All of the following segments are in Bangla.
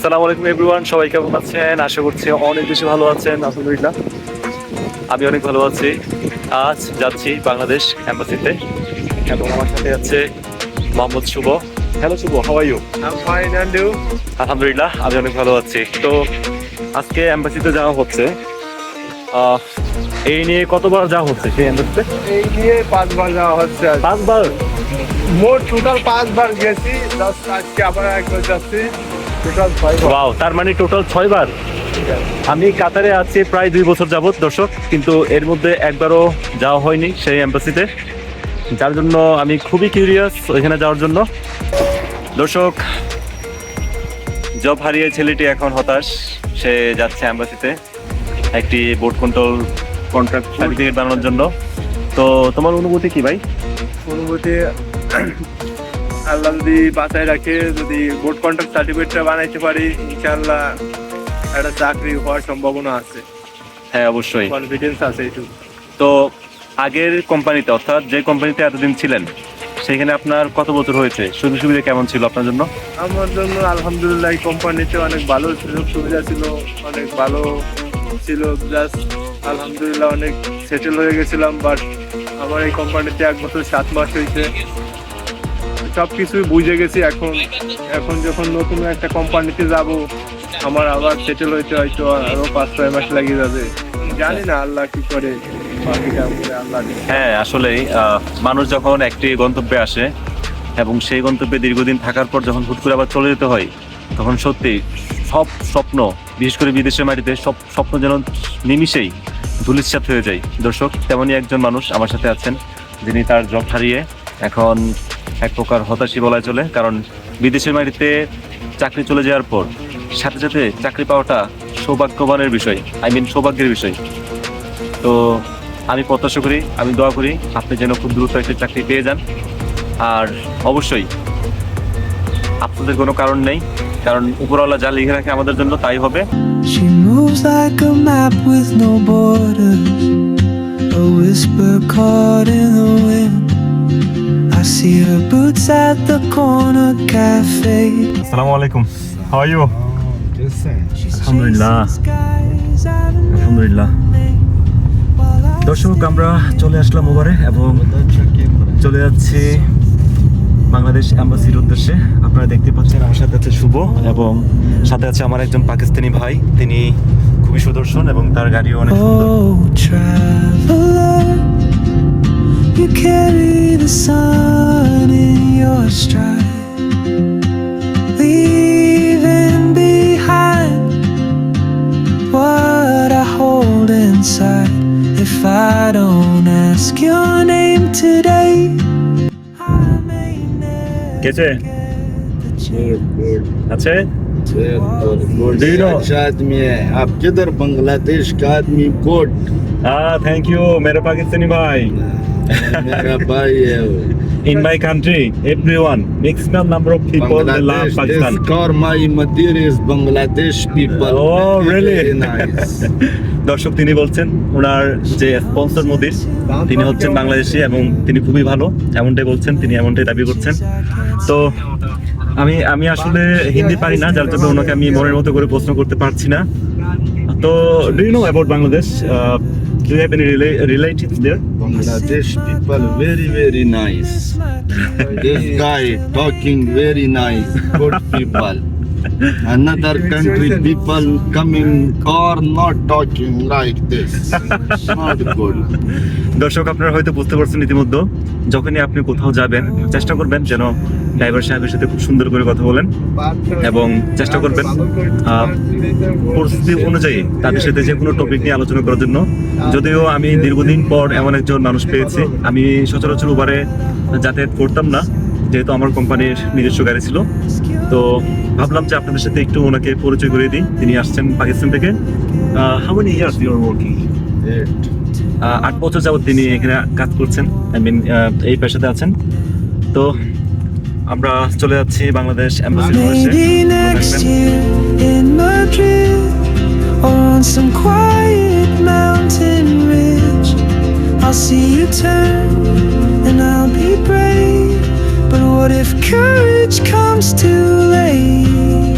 আসসালামু আলাইকুম এভরিওয়ান, সবাই কেমন আছেন? আশা করছি অনেক বেশি ভালো আছেন। আলহামদুলিল্লাহ আমি অনেক ভালো আছি। আজ যাচ্ছি বাংলাদেশ এম্বাসিতে এবং আমার সাথে আছে Mohammad Shuvo. Hello Shuvo, how are you? I'm fine, and you? আলহামদুলিল্লাহ আমি অনেক ভালো আছি। তো আজকে এম্বাসিতে যাওয়া হচ্ছে। আহ, এই নিয়ে কতবার যাওয়া হচ্ছে সেই এম্বাসিতে? এই নিয়ে 5 বার যাওয়া হচ্ছে আজ। 5 বার? মোট টোটাল 5 বার গেছি, জাস্ট আজকে আবার একবার যাচ্ছি। টোটাল 6 বার। ওয়াও, তার মানে টোটাল 6 বার। আমি কাতারে আছি প্রায় 2 বছর যাবত দর্শক, কিন্তু এর মধ্যে একবারও যাওয়া হয়নি সেই এম্বাসিতে, যার জন্য আমি খুবই কিউরিয়াস ওইখানে যাওয়ার জন্য। দর্শক, জব হারিয়ে ছেলেটি এখন হতাশ। সে যাচ্ছে এম্বাসিতে একটি বোর্ড কন্ট্রোল কন্ট্রাক্ট সার্টিফিকেট বানানোর জন্য। তো তোমার অনুভূতি কি ভাই? অনুভূতি আল্লাহ যদি বাঁচায় রাখে, যদি বোর্ড কন্ট্রাক্ট সার্টিফিকেটটা বানাইতে পারি, ইনশাআল্লাহ একটা চাকরি হওয়ার সম্ভাবনা আছে। হ্যাঁ অবশ্যই, কনফিডেন্স আছে একটু। তো আগের কোম্পানিতে, অর্থাৎ যে কোম্পানিতে এতদিন ছিলেন, সেখানে আপনার কত বছর হয়েছে? সুযোগ সুবিধা কেমন ছিল আপনার জন্য? আমার জন্য আলহামদুলিল্লাহ এই কোম্পানিতে অনেক ভালো সুযোগ সুবিধা ছিল, অনেক ভালো ছিল। জাস্ট আলহামদুলিল্লাহ অনেক সেটেল হয়ে গেছিলাম। বাট আমার এই কোম্পানিতে 1 বছর 7 মাস হয়েছে, সব কিছুই বুঝে গেছি। এখন যখন নতুন একটা কোম্পানিতে যাব, আমার আবার সেটেল হইতে হয়তো আরো 5-6 মাস লেগে যাবে। জানি না আল্লাহ কি করে, বাকিটা আল্লাহ। হ্যাঁ আসলেই মানুষ যখন একটি গন্তব্যে আসে এবং সেই গন্তব্যে দীর্ঘদিন থাকার পর যখন হুট করে আবার চলে যেতে হয়, তখন সত্যি সব স্বপ্ন, বিশেষ করে বিদেশের মাটিতে সব স্বপ্ন যেন নিমিষেই ধূলিসাৎ হয়ে যায়। দর্শক, তেমনই একজন মানুষ আমার সাথে আছেন, যিনি তার জব হারিয়ে এখন এক প্রকার হতাশই বলা চলে। কারণ বিদেশের মাটিতে চাকরি চলে যাওয়ার পর সাথে সাথে চাকরি পাওয়াটা সৌভাগ্যবানের বিষয়, সৌভাগ্যের বিষয়। তো আমি প্রত্যাশা করি, আমি দোয়া করি আপনি যেন খুব দ্রুত একটা চাকরি পেয়ে যান। আর অবশ্যই আপনাদের কোনো কারণ নেই, কারণ উপরওয়ালা যা লিখে রাখে আমাদের জন্য তাই হবে। She moves like a map with no borders, a whisper caught in the wind. I see her boots at the corner cafe. আসসালামু আলাইকুম, how are you? She's Alhamdulillah. chasing skies out of আলহামদুলিল্লাহ। দর্শক, আমরা চলে আসলাম ওভারে এবং চলে যাচ্ছি বাংলাদেশ এম্বাসির উদ্দেশ্যে। আপনারা দেখতে পাচ্ছেন আমার সাথে আছে শুভ এবং সাথে আছে আমার একজন পাকিস্তানি ভাই। তিনি খুবই সুদর্শন এবং তার গাড়িও অনেক সুন্দর। Oh, traveler, you carry the sun in your stride, leaving behind what I hold inside. If I don't ask your name today, I may never कैसे? get the chance. আছে? Do you know? अच्छा आदमी है आप किधर? बांग्लादेश का आदमी कोट थैंक यू मेरे पाकिस्तानी भाई। मेरा भाई है वो। In my country, everyone, maximum number of people they love Bangladesh, Pakistan. this car my Madir is Bangladesh people. Oh, really? Very nice. দর্শক, তিনি বলছেন ওনার যে স্পন্সর মোদির, তিনি হচ্ছেন বাংলাদেশি এবং তিনি খুবই ভালো, এমনটাই বলছেন, তিনি এমনটাই দাবি করছেন। তো আমি আসলে হিন্দি পারি না, যার জন্য ওনাকে আমি মনের মতো করে প্রশ্ন করতে পারছি না। তো do you know about Bangladesh? Do you have any relatives there? Bangladesh people very nice. This guy talking very nice, good people. Another country people coming car not talking like this. Not good. দর্শক, আপনারা হয়তো বুঝতে পারছেন ইতিমধ্যে, যখনই আপনি কোথাও যাবেন চেষ্টা করবেন যেন ড্রাইভার সাহেবের সাথে খুব সুন্দর করে কথা বলেন এবং চেষ্টা করবেন পরিস্থিতি অনুযায়ী তাদের সাথে যে কোনো টপিক নিয়ে আলোচনা করার জন্য। যদিও আমি দীর্ঘদিন পর এমন একজন মানুষ পেয়েছি। আমি সচরাচর উবারে যাতায়াত করতাম না, যেহেতু আমার কোম্পানির নিজস্ব গাড়ি ছিল। তো ভাবলাম যে আপনাদের সাথে একটু ওনাকে পরিচয় করিয়ে দিই। তিনি আসছেন পাকিস্তান থেকে। How many years you are working? 8 বছর যাবত তিনি এখানে কাজ করছেন, এই পেশাতে আছেন। তো আমরা চলে যাচ্ছি বাংলাদেশ এম্বাসির উদ্দেশ্যে। Maybe next year in Madrid or on some quiet mountain ridge, I'll see you turn and I'll be brave. But what if courage comes too late?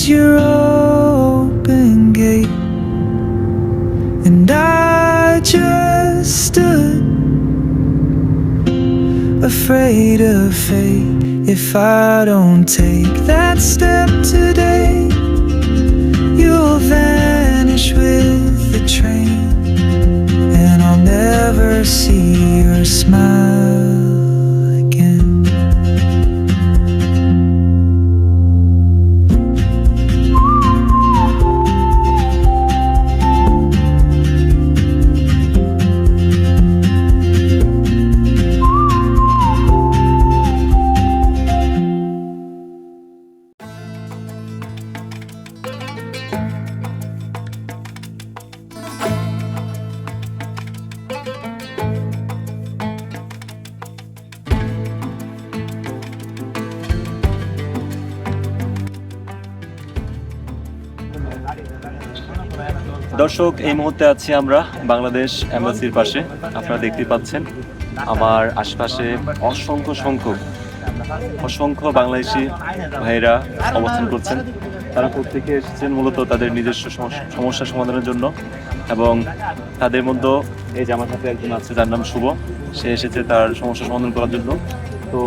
your open gate, and I just stood afraid of fate. If I don't take that step today, you'll vanish with the train, and I'll never see your smile again. দর্শক, এই মুহূর্তে আছি আমরা বাংলাদেশ এম্বাসির পাশে। আপনারা দেখতে পাচ্ছেন আমার আশপাশে অসংখ্য বাংলাদেশি ভাইরা অবস্থান করছেন। তারা প্রত্যেকে এসেছেন মূলত তাদের নিজস্ব সমস্যা সমাধানের জন্য, এবং তাদের মধ্যে এই যে আমার সাথে একজন আছে যার নাম শুভ। সে এসেছে তার সমস্যা সমাধান করার জন্য। তো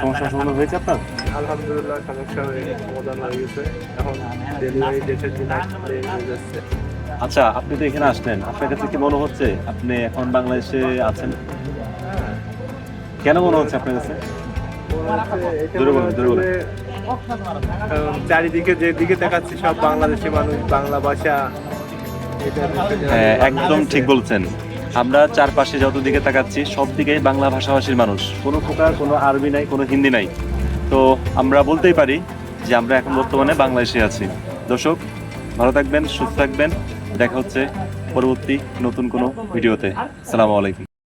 সমস্যা সমাধান হয়েছে আপনার? আলহামদুলিল্লাহ সমস্যা সমাধান হয়ে গেছে। এখন ডেলিভারি ডেটের দিন হয়ে যাচ্ছে। আচ্ছা, আপনি তো এখানে আসলেন, আপনার কাছে কি মনে হচ্ছে আপনি এখন বাংলাদেশে আছেন? কেন মনে হচ্ছে আপনার কাছে? জোরে বলুন, জোরে বলুন। চারিদিকে যেদিকে দেখাচ্ছি সব বাংলাদেশি মানুষ, বাংলা ভাষা। হ্যাঁ, একদম ঠিক বলছেন। আমরা চারপাশে যত দিকে তাকাচ্ছি সব দিকেই বাংলা ভাষাভাষীর মানুষ, কোনো প্রকার কোনো আরবি নাই, কোনো হিন্দি নাই। তো আমরা বলতেই পারি যে আমরা এখন বর্তমানে বাংলাদেশে আছি। দর্শক, ভালো থাকবেন, সুস্থ থাকবেন। দেখা হচ্ছে পরবর্তী নতুন কোনো ভিডিওতে। আসসালামু আলাইকুম।